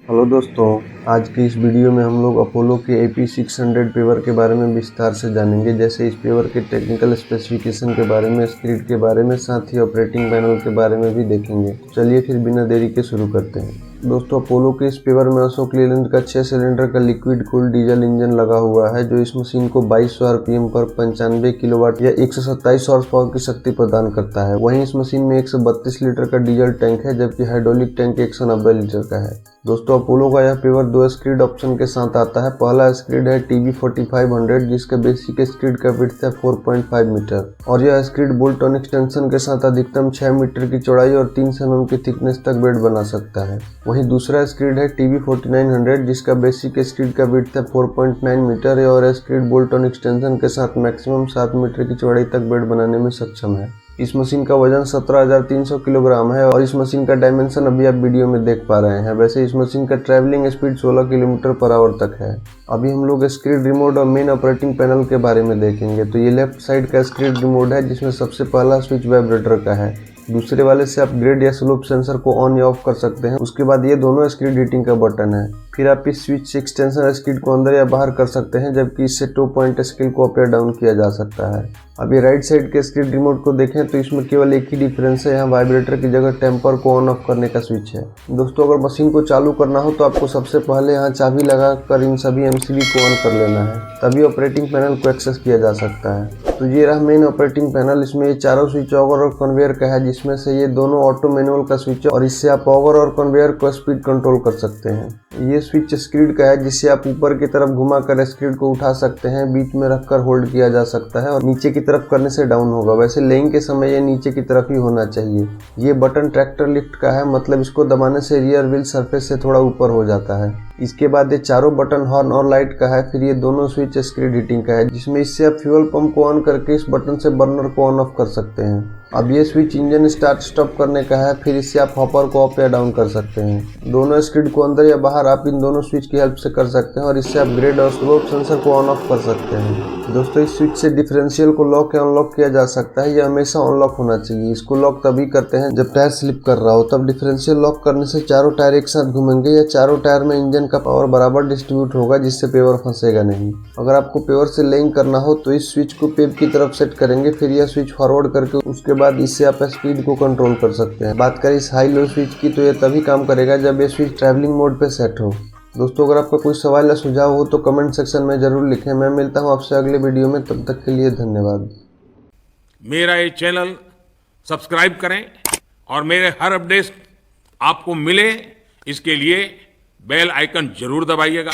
Hello दोस्तों, आज की इस वीडियो में हम लोग अपोलो के AP600 पेवर के बारे में विस्तार से जानेंगे। जैसे इस पेवर के टेक्निकल स्पेसिफिकेशन के बारे में, स्क्रीड के बारे में, साथ ही ऑपरेटिंग पैनल के बारे में भी देखेंगे। तो चलिए फिर बिना देरी के शुरू करते हैं। दोस्तों, अपोलो के इस पेवर में अशोक लीलैंड का 6 सिलेंडर का लिक्विड कूल्ड डीजल इंजन लगा हुआ है, जो इस मशीन को 2200 आरपीएम पर 95 किलोवाट या 127 हॉर्स पावर की शक्ति प्रदान करता है। वहीं इस मशीन में 132 लीटर का डीजल टैंक है, जबकि हाइड्रोलिक टैंक 190 लीटर का है। दोस्तों, अपोलो का यह पेवर 2 स्क्रीड ऑप्शन के साथ आता है। पहला स्क्रीड है TB4500, जिसका बेसिक स्क्रीड का विड्थ है 4.5 मीटर और यह स्क्रीड बोल्ट ऑन एक्सटेंशन के साथ अधिकतम 6 मीटर की चौड़ाई और 3 mm की थिकनेस तक बेड बना सकता है। वहीं दूसरा स्क्रीड है TB4900, जिसका बेसिक स्क्रीड का विड्थ है 4.9 मीटर और स्क्रीड बोल्ट ऑन एक्सटेंशन के साथ मैक्सिमम 7 मीटर की चौड़ाई तक बेड बनाने में सक्षम है। इस मशीन का वजन 17,300 किलोग्राम है और इस मशीन का डायमेंशन अभी आप वीडियो में देख पा रहे हैं। वैसे इस मशीन का travelling speed 16 kilometre per hour तक है। अभी हम लोग स्क्रीड रिमोट और मेन ऑपरेटिंग पैनल के बारे में देखेंगे। तो ये लेफ्ट साइड का स्क्रीड रिमोट है, जिसमें सबसे पहला स्विच वाइब्रेटर का है। दूसरे वाले से आप ग्रेड या स्लोप सेंसर को ऑन या ऑफ कर सकते हैं। उसके बाद ये दोनों स्क्रीड हीटिंग का बटन है। फिर आप इस स्विच से एक्सटेंशन स्क्रीड को अंदर या बाहर कर सकते हैं, जबकि इससे 2 पॉइंट स्केल को अप या डाउन किया जा सकता है। अब ये राइट साइड के स्क्रीड रिमोट को देखें तो इसमें केवल एक ही डिफरेंस है, यहाँ वाइब्रेटर की जगह टेम्पर को ऑन ऑफ करने का स्विच है। दोस्तों, अगर मशीन को चालू करना हो तो आपको सबसे पहले यहाँ चाबी लगाकर इन सभी MCB को ऑन कर लेना है, तभी ऑपरेटिंग पैनल को एक्सेस किया जा सकता है। तो ये रहा मेन ऑपरेटिंग पैनल। इसमें ये चारों स्विच ऑगर और कन्वेयर का है, जिसमें से ये दोनों ऑटो मैनुअल का स्विच है और इससे आप ऑगर और कन्वेयर को स्पीड कंट्रोल कर सकते हैं। ये स्विच स्क्रीड का है, जिससे आप ऊपर की तरफ घुमाकर स्क्रीड को उठा सकते हैं, बीच में रखकर होल्ड किया जा सकता है और नीचे की तरफ करने से डाउन होगा। वैसे लेइंग के समय ये नीचे की तरफ ही होना चाहिए। ये बटन ट्रैक्टर लिफ्ट का है, मतलब इसको दबाने से रियर व्हील सरफेस से थोड़ा ऊपर हो जाता है। इसके बाद ये चारों बटन हॉर्न और लाइट का है। फिर ये दोनों स्विच स्क्रीड हीटिंग का है, जिसमें इससे आप फ्यूल पंप को ऑन करके इस बटन से बर्नर को ऑन ऑफ कर सकते हैं। अब ये स्विच इंजन स्टार्ट स्टॉप करने का है। फिर इससे आप हॉपर को अप या डाउन कर सकते हैं। दोनों स्क्रीड को अंदर या बाहर आप इन दोनों स्विच की हेल्प से कर सकते हैं और इससे आप ग्रेड और स्लोप सेंसर को ऑन ऑफ कर सकते हैं। दोस्तों, इस स्विच से डिफरेंशियल को लॉक या अनलॉक किया जा सकता है। यह हमेशा अनलॉक होना चाहिए। इसको लॉक तभी करते हैं जब टायर स्लिप कर रहा हो, तब डिफरेंशियल लॉक करने से चारों टायर एक साथ घूमेंगे या चारों टायर में इंजन का पावर बराबर डिस्ट्रीब्यूट होगा, जिससे पेवर फंसेगा नहीं। अगर आपको पेवर से लेइंग करना हो तो इस स्विच को पेव की तरफ सेट करेंगे, फिर यह स्विच फॉरवर्ड करके उसके बाद इससे आप स्पीड को कंट्रोल कर सकते हैं। बात करें इस हाई लो स्विच की, तो यह तभी काम करेगा जब ये स्विच ट्रैवलिंग मोड पे सेट हो। दोस्तों, अगर आपका कोई सवाल या सुझाव हो तो कमेंट सेक्शन में जरूर लिखें। मैं मिलता हूं आपसे अगले वीडियो में, तब तक के लिए धन्यवाद। मेरा ये चैनल सब्सक्राइब करें और मेरे हर अपडेट आपको मिले, इसके लिए बेल आइकन जरूर दबाइएगा।